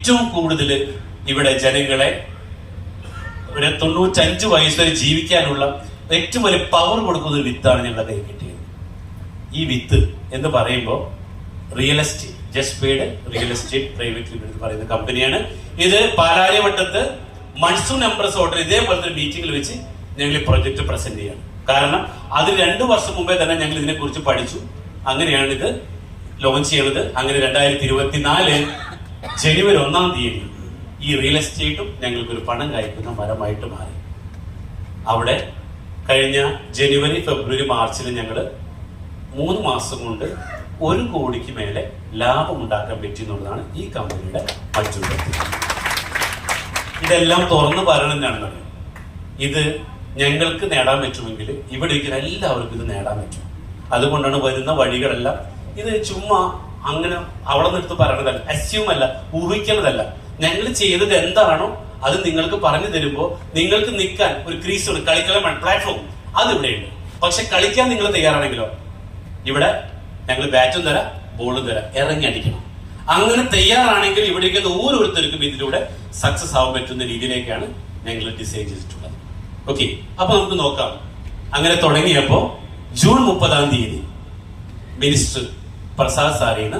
ഏറ്റവും കൂടുതൽ ഇവിടെ ജനങ്ങളെ ഒരു 95 വയസ്സ് വരെ ജീവിക്കാനുള്ള ഏറ്റവും വലിയ പവർ കൊടുക്കുന്ന ഒരു വിത്താണ് ഞങ്ങളുടെ കൈ കിട്ടിയത്. ഈ വിത്ത് എന്ന് പറയുമ്പോൾ real estate, just paid real estate private limited പറയുന്ന കമ്പനിയാണ്. ഇത് പാലാരിവട്ടത്ത് മൺസൂൺ എംപ്രസ് ഹോട്ടൽ ഇതേപോലത്തെ ഒരു മീറ്റിംഗിൽ വെച്ച് ഞങ്ങൾ ഈ പ്രൊജക്ട് പ്രസന്റ് ചെയ്യാണ്. കാരണം അത് 2 വർഷം മുമ്പേ തന്നെ ഞങ്ങൾ ഇതിനെ കുറിച്ച് പഠിച്ചു. അങ്ങനെയാണ് ഇത് ലോഞ്ച് ചെയ്യുന്നത്. അങ്ങനെ 2024 ജനുവരി 1-ാം തീയതി ഈ റിയൽ എസ്റ്റേറ്റും ഞങ്ങൾക്കൊരു പണം കായ്ക്കുന്ന മരമായിട്ട് മാറി. അവിടെ കഴിഞ്ഞ ജനുവരി, ഫെബ്രുവരി, മാർച്ചിൽ ഞങ്ങൾ 3 മാസം കൊണ്ട് 1 കോടിക്ക് മേലെ ലാഭം ഉണ്ടാക്കാൻ പറ്റി എന്നുള്ളതാണ് ഈ കമ്പനിയുടെ മറ്റൊരു. ഇതെല്ലാം തുറന്നു പറയണമെന്നാണ്. ഇത് ഞങ്ങൾക്ക് നേടാൻ പറ്റുമെങ്കിൽ ഇവിടെ ഇരിക്കുന്ന എല്ലാവർക്കും ഇത് നേടാൻ പറ്റും. അതുകൊണ്ടാണ് വരുന്ന വഴികളെല്ലാം ഇത് ചുമ്മാ അങ്ങനെ അവിടെ നിർത്ത് പറയണതല്ല, അസ്യൂം അല്ല, ഊഹിക്കുന്നതല്ല. ഞങ്ങൾ ചെയ്തത് എന്താണോ അത് നിങ്ങൾക്ക് പറഞ്ഞു തരുമ്പോൾ നിങ്ങൾക്ക് നിൽക്കാൻ ഒരു ക്രീസ് ഉണ്ട്, കളിക്കളം പ്ലാറ്റ്ഫോം അതിവിടെയുണ്ട്. പക്ഷെ കളിക്കാൻ നിങ്ങൾ തയ്യാറാണെങ്കിലോ ഇവിടെ ഞങ്ങൾ ബാറ്റും തരാം, ബോളും തരാം, ഇറങ്ങി അടിക്കണം. അങ്ങനെ തയ്യാറാണെങ്കിൽ ഇവിടേക്ക് ഓരോരുത്തർക്കും ഇതിലൂടെ സക്സസ് ആവാൻ പറ്റുന്ന രീതിയിലേക്കാണ് ഞങ്ങൾ ഡിസൈൻ ചെയ്തിട്ടുള്ളത്. ഓക്കെ, അപ്പൊ നമുക്ക് നോക്കാം. അങ്ങനെ തുടങ്ങിയപ്പോ ജൂൺ 30-ാം തീയതി മിനിസ്റ്റർ പ്രസാദ് സാരേണ്,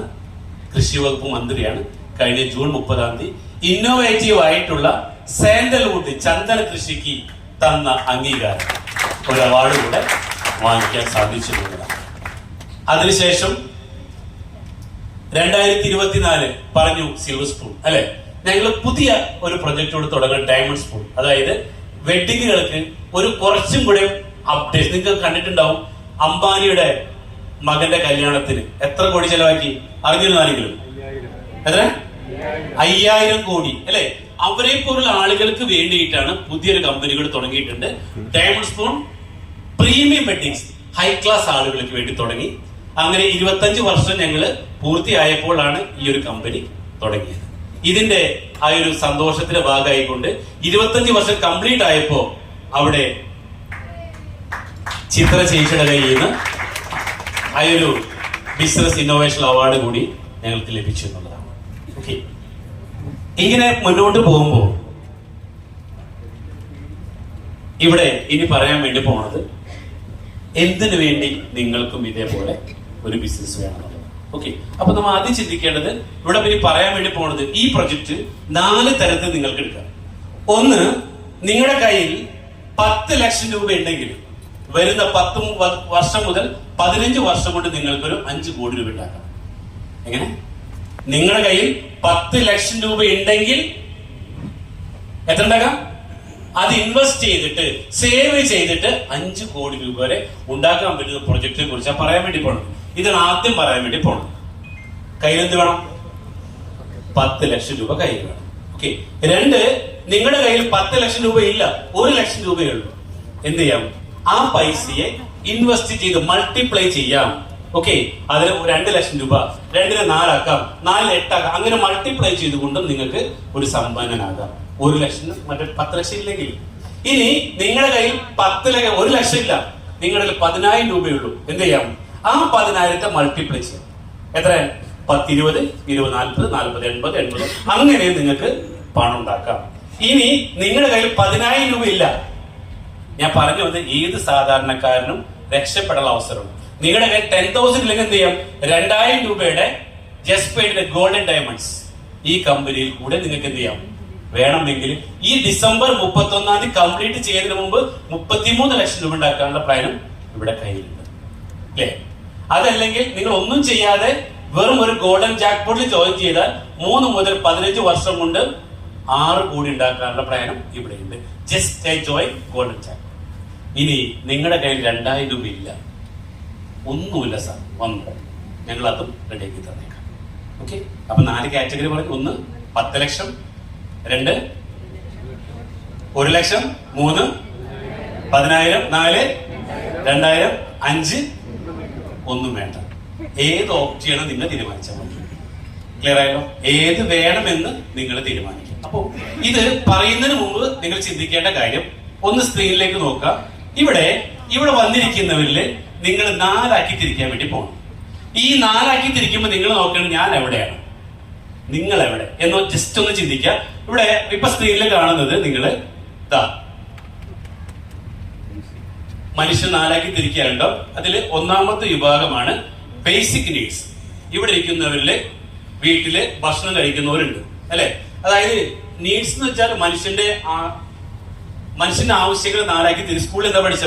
കൃഷി വകുപ്പ് മന്ത്രിയാണ്, കഴിഞ്ഞ ജൂൺ 30-ാം തീയതി ഇന്നോവേറ്റീവ് ആയിട്ടുള്ള സാൻഡൽവുഡ് ചന്ദന കൃഷിക്ക് തന്ന അംഗീകാരം, ഒരു അവാർഡ് കൂടെ വാങ്ങിക്കാൻ സാധിച്ചിട്ടുള്ളതാണ്. അതിനുശേഷം 2024 പറഞ്ഞു സിൽവർ സ്പൂൺ അല്ലെ, ഞങ്ങൾ പുതിയ ഒരു പ്രൊജക്റ്റോട് തുടങ്ങുന്ന ഡയമണ്ട് സ്പൂൺ. അതായത് വെഡിങ്ങുകൾക്ക് ഒരു കുറച്ചും കൂടെ അപ്ഡേറ്റ്. നിങ്ങൾക്ക് കണ്ടിട്ടുണ്ടാവും, അംബാനിയുടെ മകന്റെ കല്യാണത്തിന് എത്ര കോടി ചെലവാക്കി അറിഞ്ഞിരുന്നു ആരെങ്കിലും? എത്ര? 5000 കോടി അല്ലെ. അവരെ പോലുള്ള ആളുകൾക്ക് വേണ്ടിയിട്ടാണ് പുതിയൊരു കമ്പനികൾ തുടങ്ങിയിട്ടുണ്ട്. Diamond spoon premium weddings, high class ആളുകൾക്ക് വേണ്ടി തുടങ്ങി. അങ്ങനെ 25 വർഷം ഞങ്ങൾ പൂർത്തിയായപ്പോഴാണ് ഈ ഒരു കമ്പനി തുടങ്ങിയത്. ഇതിന്റെ ആ ഒരു സന്തോഷത്തിന്റെ ഭാഗമായിക്കൊണ്ട് 25 വർഷം കംപ്ലീറ്റ് ആയപ്പോ അവിടെ ചിത്ര ചേച്ചിയുടെ കയ്യിൽ നിന്ന് ആ ഒരു ബിസിനസ് ഇന്നോവേഷൻ അവാർഡ് കൂടി ഞങ്ങൾക്ക് ലഭിച്ചു എന്നുള്ളതാണ്. ഓക്കെ, ഇങ്ങനെ മുന്നോട്ട് പോകുമ്പോൾ ഇവിടെ ഇനി പറയാൻ വേണ്ടി പോണത് എന്തിനു വേണ്ടി നിങ്ങൾക്കും ഇതേപോലെ ഒരു ബിസിനസ് വേണമെന്നുള്ളത്. ഓക്കെ, അപ്പൊ നമ്മൾ ആദ്യം ചിന്തിക്കേണ്ടത്, ഇവിടെ ഇനി പറയാൻ വേണ്ടി പോണത് ഈ പ്രൊജക്ട് 4 തരത്തിൽ നിങ്ങൾക്ക് എടുക്കാം. ഒന്ന്, നിങ്ങളുടെ കയ്യിൽ 10 ലക്ഷം രൂപ ഉണ്ടെങ്കിൽ വരുന്ന 10 വർഷം മുതൽ 15 വർഷം കൊണ്ട് നിങ്ങൾക്കൊരു 5 കോടി രൂപ ഉണ്ടാക്കാം. എങ്ങനെ? നിങ്ങളുടെ കയ്യിൽ 10 ലക്ഷം രൂപ ഉണ്ടെങ്കിൽ എത്ര ഉണ്ടാക്കാം? അത് ഇൻവെസ്റ്റ് ചെയ്തിട്ട് സേവ് ചെയ്തിട്ട് 5 കോടി രൂപ വരെ ഉണ്ടാക്കാൻ പറ്റുന്ന പ്രൊജക്റ്റിനെ കുറിച്ചാണ് പറയാൻ വേണ്ടി പോകണം. ഇതാണ് ആദ്യം പറയാൻ വേണ്ടി പോകണം. കയ്യിലെന്ത് വേണം? 10 ലക്ഷം രൂപ കയ്യിൽ വേണം. ഓക്കെ. 2, നിങ്ങളുടെ കയ്യിൽ 10 ലക്ഷം രൂപ ഇല്ല, 1 ലക്ഷം രൂപയേ ഉള്ളൂ. എന്ത് ചെയ്യാം? ആ പൈസയെ ഇൻവെസ്റ്റ് ചെയ്ത് മൾട്ടിപ്ലൈ ചെയ്യാം. ഓക്കെ, അതിന് 2 ലക്ഷം രൂപ 2നെ 4 ആക്കാം, 4 8 ആക്കാം. അങ്ങനെ മൾട്ടിപ്ലൈ ചെയ്തുകൊണ്ടും നിങ്ങൾക്ക് ഒരു സമ്പന്നനാകാം. 1 ലക്ഷം മറ്റേ 10 ലക്ഷം ഇല്ലെങ്കിൽ. ഇനി നിങ്ങളുടെ കയ്യിൽ 1 ലക്ഷം ഇല്ല, നിങ്ങളുടെ 10,000 രൂപയുള്ളൂ. എന്ത് ചെയ്യാം? ആ 10,000ത്തെ മൾട്ടിപ്ലൈ ചെയ്യാം. എത്ര? 10, 20, 20, 40, 40, 80, 80 അങ്ങനെ നിങ്ങൾക്ക് പണം ഉണ്ടാക്കാം. ഇനി നിങ്ങളുടെ കയ്യിൽ 10,000 രൂപ ഇല്ല. ഞാൻ പറഞ്ഞു വന്നത് ഏത് സാധാരണക്കാരനും രക്ഷപ്പെടാനുള്ള അവസരം. നിങ്ങളുടെ കയ്യിൽ 10,000 ഇല്ലെങ്കിൽ എന്ത് ചെയ്യാം? 2,000 രൂപയുടെ ജസ്റ്റ് പെയ്ഡ് ഗോൾഡൻ ഡയമണ്ട്സ് ഈ കമ്പനിയിൽ കൂടെ നിങ്ങൾക്ക് എന്ത് ചെയ്യാം? വേണമെങ്കിൽ ഈ ഡിസംബർ 31-ാം തീയതി കംപ്ലീറ്റ് ചെയ്യുന്നതിന് മുമ്പ് 33 ലക്ഷം രൂപ ഉണ്ടാക്കാനുള്ള പ്ലാനും ഇവിടെ കയ്യിലുണ്ട് അല്ലേ? അതല്ലെങ്കിൽ നിങ്ങൾ ഒന്നും ചെയ്യാതെ വെറും ഒരു ഗോൾഡൻ ജാക്ക്പോട്ടിൽ ജോയിൻ ചെയ്താൽ 3 മുതൽ 15 വർഷം കൊണ്ട് 6 കോടി ഉണ്ടാക്കാനുള്ള പ്ലാനും ഇവിടെ ഉണ്ട്. Just join golden Jack. ഇനി നിങ്ങളുടെ കയ്യിൽ 2,000 രൂപ ഇല്ല, ഒന്നുമില്ല സാർ, വന്നു, ഞങ്ങൾ അതും റെഡിയാക്കി തന്നേക്കാം. ഓക്കെ, അപ്പൊ 4 കാറ്റഗറി പറഞ്ഞു. 1 10 ലക്ഷം, 2 1 ലക്ഷം, 3 10,000, 4 2,000, 5 ഒന്നും വേണ്ട. ഏത് ഓപ്ഷനാണ് നിങ്ങൾ തീരുമാനിച്ചാൽ മതി. ക്ലിയർ ആയല്ലോ? ഏത് വേണമെന്ന് നിങ്ങൾ തീരുമാനിക്കും. അപ്പൊ ഇത് പറയുന്നതിന് മുമ്പ് നിങ്ങൾ ചിന്തിക്കേണ്ട കാര്യം, ഒന്ന് സ്ക്രീനിലേക്ക് നോക്കുക. ഇവിടെ വന്നിരിക്കുന്നവരിൽ നിങ്ങൾ 4 ആക്കി തിരിക്കാൻ വേണ്ടി പോകണം. ഈ 4 ആക്കി തിരിക്കുമ്പോൾ നിങ്ങൾ നോക്കണം ഞാൻ എവിടെയാണ്. നിങ്ങൾ എവിടെ എന്നോ ജസ്റ്റ് ഒന്ന് ചിന്തിക്കുക. ഇവിടെ ഇപ്പൊ സ്ക്രീനിൽ കാണുന്നത് നിങ്ങൾ ഇതാ മനുഷ്യൻ നാലാക്കി തിരിക്കാറുണ്ടോ? അതിൽ ഒന്നാമത്തെ വിഭാഗമാണ് ബേസിക് നീഡ്സ്. ഇവിടെ ഇരിക്കുന്നവരില് വീട്ടില് ഭക്ഷണം കഴിക്കുന്നവരുണ്ട് അല്ലെ. അതായത് നീഡ്സ് എന്ന് വെച്ചാൽ മനുഷ്യന്റെ ആവശ്യങ്ങൾ നാലാക്കി തിരി. സ്കൂളിൽ എന്താ പഠിച്ച